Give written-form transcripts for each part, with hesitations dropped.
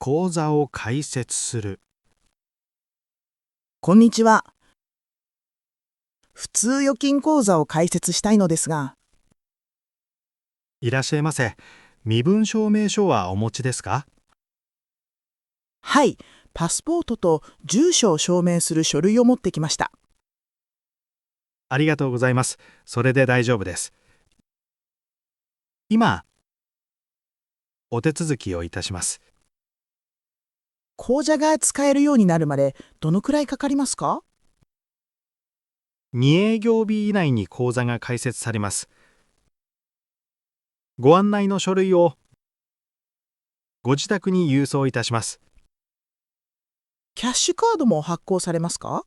口座を開設する。こんにちは。普通預金口座を開設したいのですが、いらっしゃいませ。身分証明書はお持ちですか？はい、パスポートと住所を証明する書類を持ってきました。ありがとうございます。それで大丈夫です。今、お手続きをいたします。口座が使えるようになるまでどのくらいかかりますか？2営業日以内に口座が開設されます。ご案内の書類をご自宅に郵送いたします。キャッシュカードも発行されますか？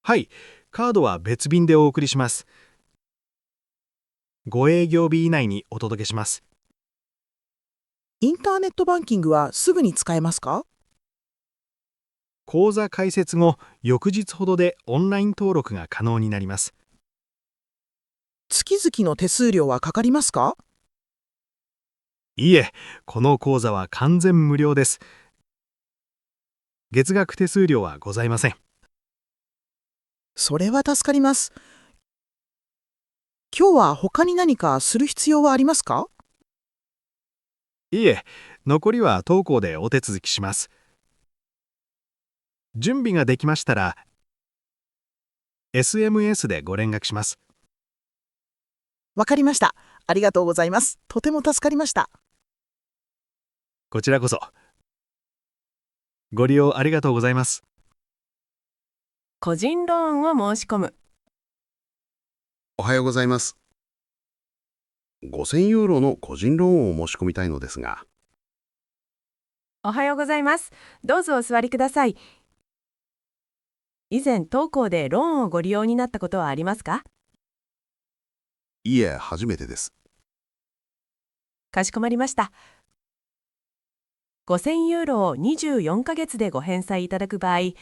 はい、カードは別便でお送りします。5営業日以内にお届けします。インターネットバンキングはすぐに使えますか？口座開設後、翌日ほどでオンライン登録が可能になります。月々の手数料はかかりますか？いいえ、この口座は完全無料です。月額手数料はございません。それは助かります。今日は他に何かする必要はありますか？いいえ、残りは当行でお手続きします。準備ができましたら、SMS でご連絡します。わかりました。ありがとうございます。とても助かりました。こちらこそ。ご利用ありがとうございます。個人ローンを申し込む。おはようございます。5000ユーロの個人ローンを申し込みたいのですが、おはようございます。どうぞお座りください。以前、当行でローンをご利用になったことはありますか？いえ、初めてです。かしこまりました。5000ユーロを24ヶ月でご返済いただく場合、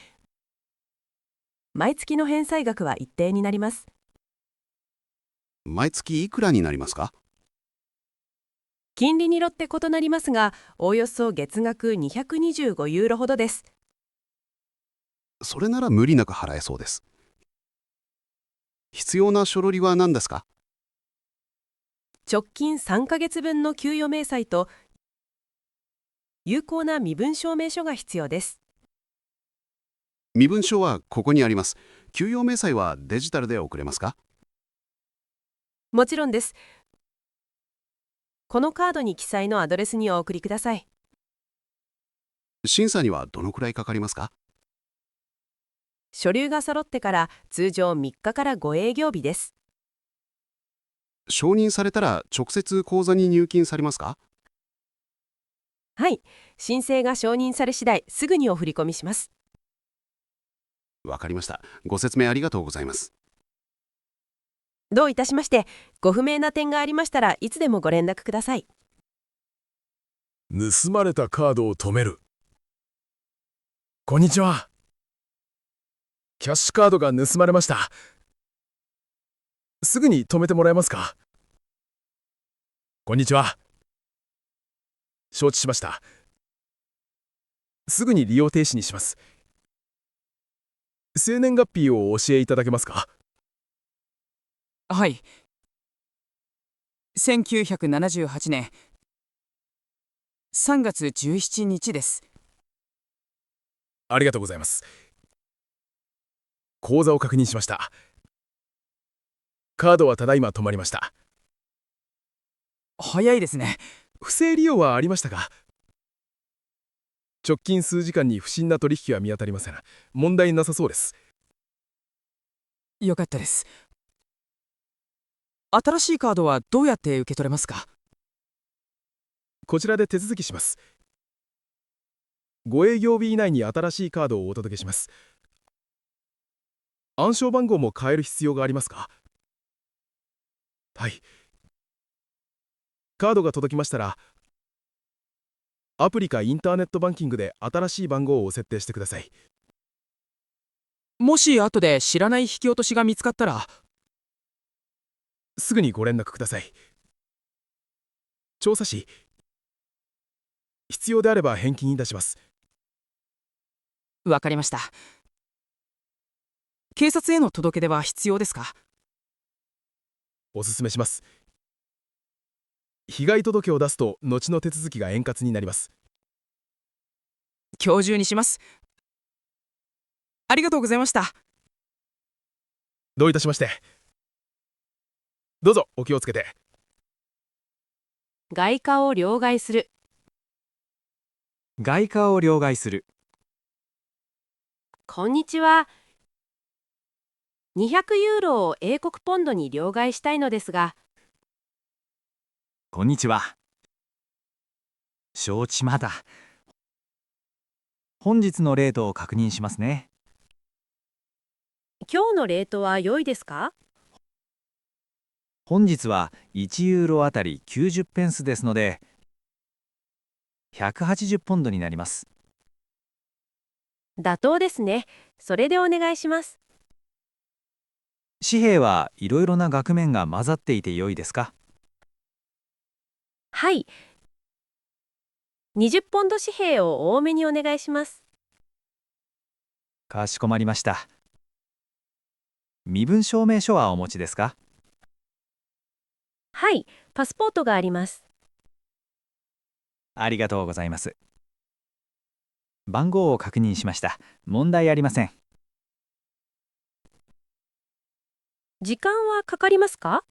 毎月の返済額は一定になります。毎月いくらになりますか？金利によって異なりますが、おおよそ月額225ユーロほどです。それなら無理なく払えそうです。必要な書類は何ですか？直近3ヶ月分の給与明細と有効な身分証明書が必要です。身分証はここにあります。給与明細はデジタルで送れますか？もちろんです。このカードに記載のアドレスにお送りください。審査にはどのくらいかかりますか？書類が揃ってから通常3日から5営業日です。承認されたら直接口座に入金されますか？はい。申請が承認され次第、すぐにお振り込みします。わかりました。ご説明ありがとうございます。どういたしまして、ご不明な点がありましたらいつでもご連絡ください。盗まれたカードを止める。こんにちは。キャッシュカードが盗まれました。すぐに止めてもらえますか？こんにちは。承知しました。すぐに利用停止にします。生年月日をお教えいただけますか？はい。1978年3月17日です。ありがとうございます。口座を確認しました。カードはただいま止まりました。早いですね。不正利用はありましたか？直近数時間に不審な取引は見当たりません。問題なさそうです。よかったです。新しいカードはどうやって受け取れますか？こちらで手続きします。5営業日以内に新しいカードをお届けします。暗証番号も変える必要がありますか？はい。カードが届きましたら、アプリかインターネットバンキングで新しい番号を設定してください。もし後で知らない引き落としが見つかったら、すぐにご連絡ください。調査士、必要であれば返金いたします。わかりました。警察への届け出は必要ですか？お勧めします。被害届を出すと後の手続きが円滑になります。今日中にします。ありがとうございました。どういたしまして。どうぞお気をつけて。外貨を両替する。外貨を両替する。こんにちは。200ユーロを英国ポンドに両替したいのですが、こんにちは。承知まだ。本日のレートを確認しますね。今日のレートは良いですか？本日は1ユーロあたり90ペンスですので、180ポンドになります。妥当ですね。それでお願いします。紙幣はいろいろな額面が混ざっていて良いですか？はい。20ポンド紙幣を多めにお願いします。かしこまりました。身分証明書はお持ちですか？はい。パスポートがあります。ありがとうございます。番号を確認しました。問題ありません。時間はかかりますか？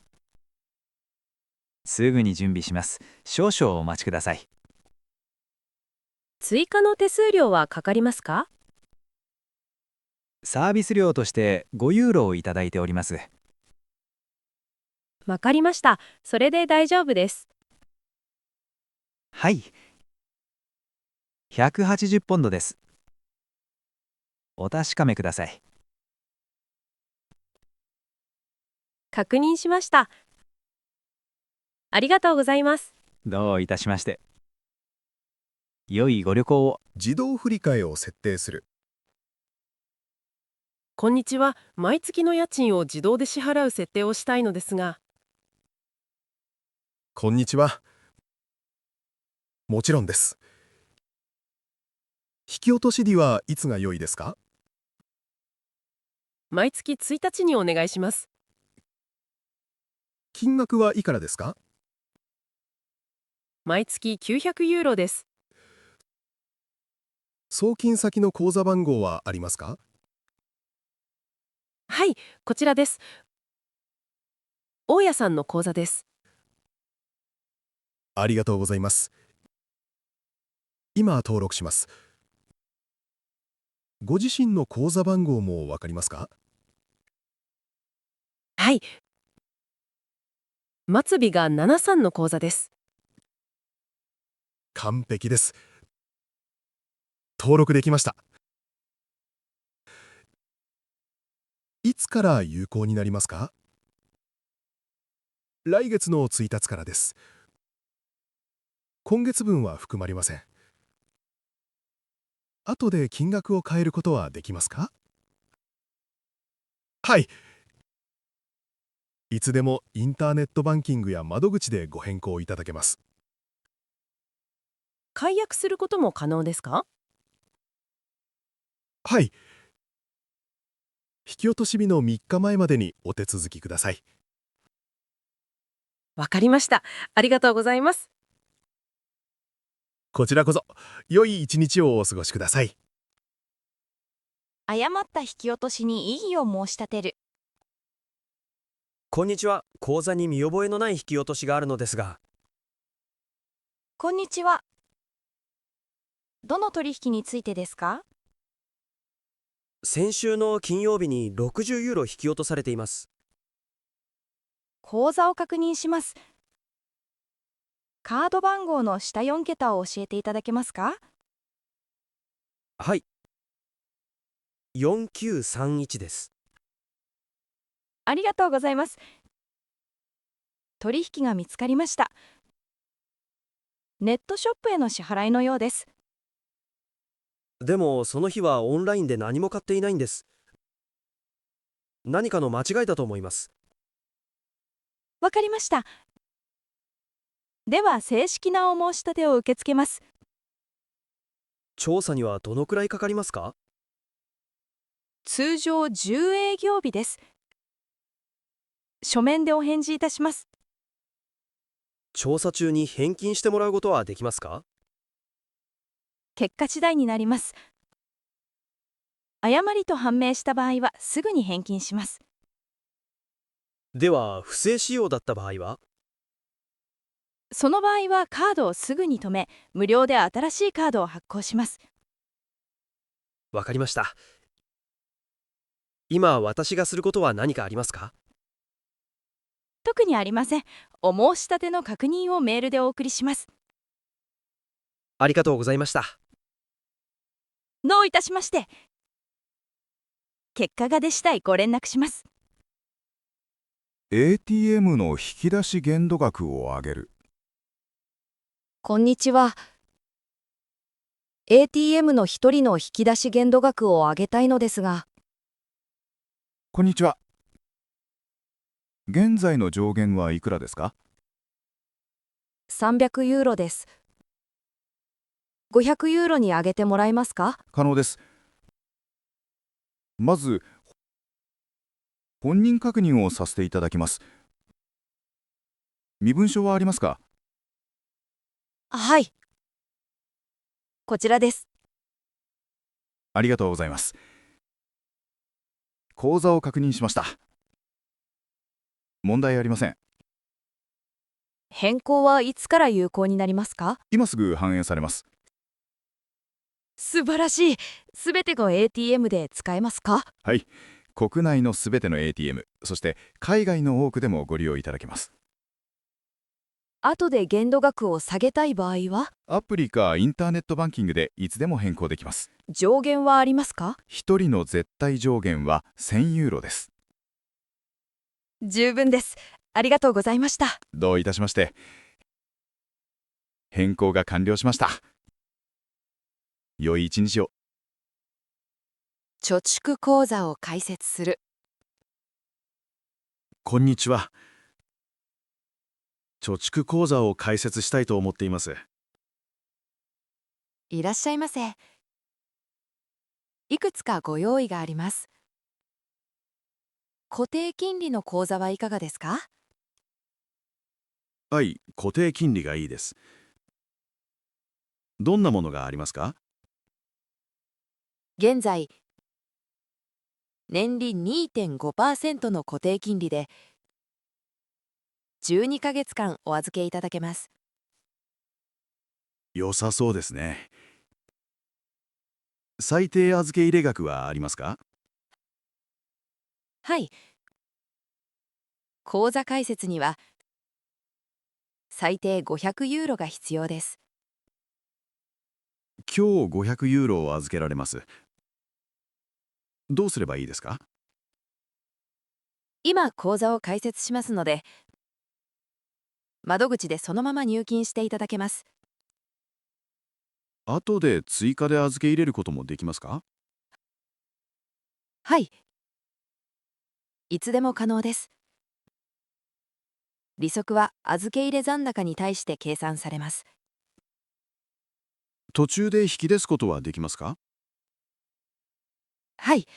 すぐに準備します。少々お待ちください。追加の手数料はかかりますか？サービス料として5ユーロをいただいております。わかりました。それで大丈夫です。はい。180ポンドです。お確かめください。確認しました。ありがとうございます。どういたしまして。良いご旅行を。自動振り替えを設定する。こんにちは。毎月の家賃を自動で支払う設定をしたいのですが、こんにちは。もちろんです。引き落とし日はいつが良いですか？毎月1日にお願いします。金額はいくらですか？毎月900ユーロです。送金先の口座番号はありますか？はい、こちらです。大家さんの口座です。ありがとうございます。今登録します。ご自身の口座番号もわかりますか？はい。末尾が73の口座です。完璧です。登録できました。いつから有効になりますか？来月の1日からです。今月分は含まれません。後で金額を変えることはできますか？はい。いつでもインターネットバンキングや窓口でご変更いただけます。解約することも可能ですか？はい。引き落とし日の3日前までにお手続きください。わかりました。ありがとうございます。こちらこそ、良い一日をお過ごしください。誤った引き落としに異議を申し立てる。こんにちは。口座に見覚えのない引き落としがあるのですが、こんにちは。どの取引についてですか？先週の金曜日に60ユーロ引き落とされています。口座を確認します。カード番号の下4桁を教えていただけますか？はい。4931です。ありがとうございます。取引が見つかりました。ネットショップへの支払いのようです。でも、その日はオンラインで何も買っていないんです。何かの間違いだと思います。わかりました。では正式なお申し立てを受け付けます。調査にはどのくらいかかりますか？通常10営業日です。書面でお返事いたします。調査中に返金してもらうことはできますか？結果次第になります。誤りと判明した場合はすぐに返金します。では、不正使用だった場合は？その場合はカードをすぐに止め、無料で新しいカードを発行します。わかりました。今、私がすることは何かありますか？特にありません。お申し立ての確認をメールでお送りします。ありがとうございました。どういたしまして。結果が出次第ご連絡します。ATM の引き出し限度額を上げる。こんにちは。ATM の一人の引き出し限度額を上げたいのですが。こんにちは。現在の上限はいくらですか300ユーロです。500ユーロに上げてもらえますか？可能です。まず、本人確認をさせていただきます。身分証はありますか？はい。こちらです。ありがとうございます。口座を確認しました。問題ありません。変更はいつから有効になりますか？今すぐ反映されます。素晴らしい。すべての ATM で使えますか？はい。国内のすべての ATM、そして海外の多くでもご利用いただけます。後で限度額を下げたい場合は？アプリかインターネットバンキングでいつでも変更できます。上限はありますか？1人の絶対上限は1000ユーロです。十分です。ありがとうございました。どういたしまして。変更が完了しました。良い一日を。貯蓄口座を開設する。こんにちは。貯蓄口座を開設したいと思っています。いらっしゃいませ。いくつかご用意があります。固定金利の口座はいかがですか？はい、固定金利がいいです。どんなものがありますか？現在、年利 2.5% の固定金利で、12ヶ月間お預けいただけます。良さそうですね。最低預け入れ額はありますか？はい。口座開設には、最低500ユーロが必要です。今日500ユーロを預けられます。どうすればいいですか？今、口座を開設しますので、窓口でそのまま入金していただけます。後で追加で預け入れることもできますか？はい。いつでも可能です。利息は預け入れ残高に対して計算されます。途中で引き出すことはできますか？はい。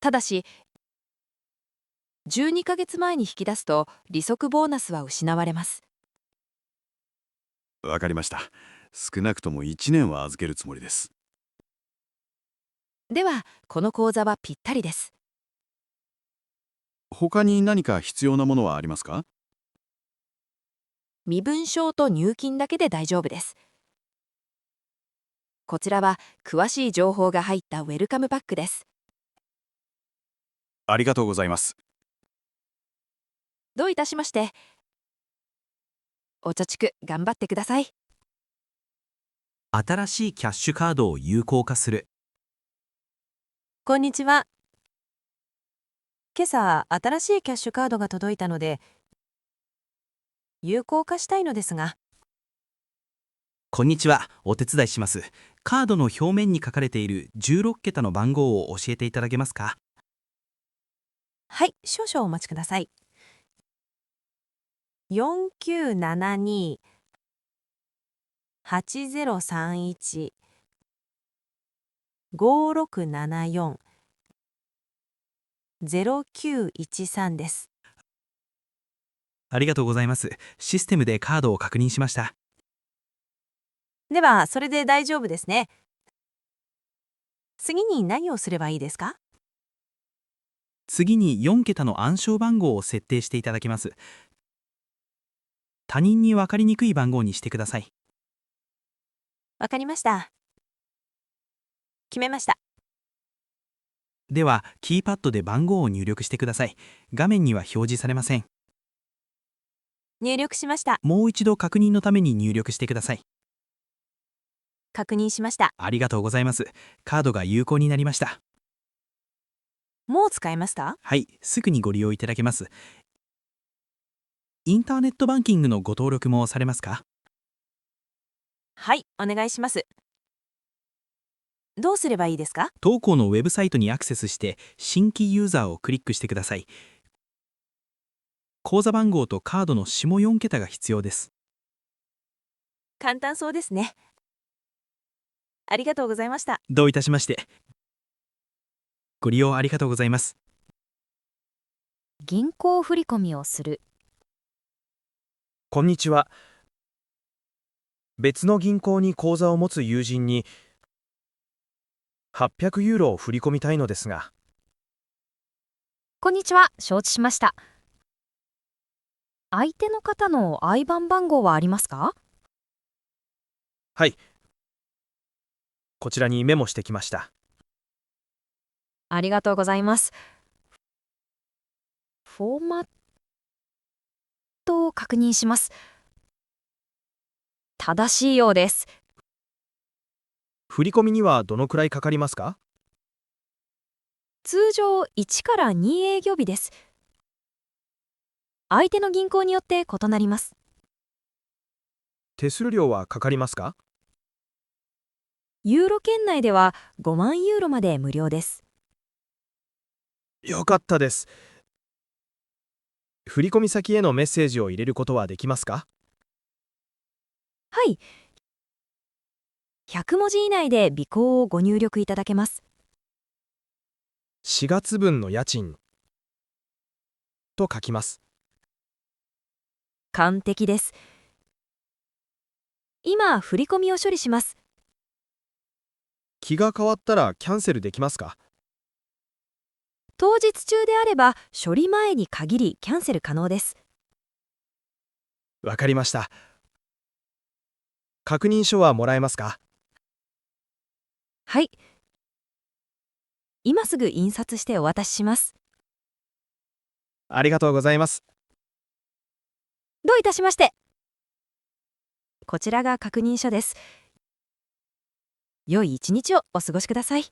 ただし、12ヶ月前に引き出すと利息ボーナスは失われます。わかりました。少なくとも1年は預けるつもりです。では、この口座はぴったりです。他に何か必要なものはありますか？身分証と入金だけで大丈夫です。こちらは詳しい情報が入ったウェルカムパックです。ありがとうございます。どういたしまして。お貯蓄頑張ってください。新しいキャッシュカードを有効化する。こんにちは。今朝、新しいキャッシュカードが届いたので、有効化したいのですが。こんにちは。お手伝いします。カードの表面に書かれている16桁の番号を教えていただけますか？はい、少々お待ちください。4972。8031-5674-0913です。ありがとうございます。システムでカードを確認しました。では、それで大丈夫ですね。次に何をすればいいですか？次に4桁の暗証番号を設定していただきます。他人に分かりにくい番号にしてください。わかりました。決めました。では、キーパッドで番号を入力してください。画面には表示されません。入力しました。もう一度確認のために入力してください。確認しました。ありがとうございます。カードが有効になりました。もう使えますか？はい、すぐにご利用いただけます。インターネットバンキングのご登録もされますか？はい、お願いします。どうすればいいですか？当行のウェブサイトにアクセスして新規ユーザーをクリックしてください。口座番号とカードの下4桁が必要です。簡単そうですね。ありがとうございました。どういたしまして。ご利用ありがとうございます。銀行振込をする。こんにちは。別の銀行に口座を持つ友人に800ユーロを振り込みたいのですが。こんにちは、承知しました。相手の方のIBAN番号はありますか？はい。こちらにメモしてきました。ありがとうございます。フォーマットを確認します。正しいようです。振り込みにはどのくらいかかりますか？通常1から2営業日です。相手の銀行によって異なります。手数料はかかりますか？ユーロ圏内では5万ユーロまで無料です。よかったです。振込先へのメッセージを入れることはできますか？はい。100文字以内で尾行をご入力いただけます。4月分の家賃と書きます。完璧です。今、振り込みを処理します。気が変わったらキャンセルできますか？当日中であれば処理前に限りキャンセル可能です。わかりました。確認書はもらえますか？はい。今すぐ印刷してお渡しします。ありがとうございます。どういたしまして。こちらが確認書です。良い一日をお過ごしください。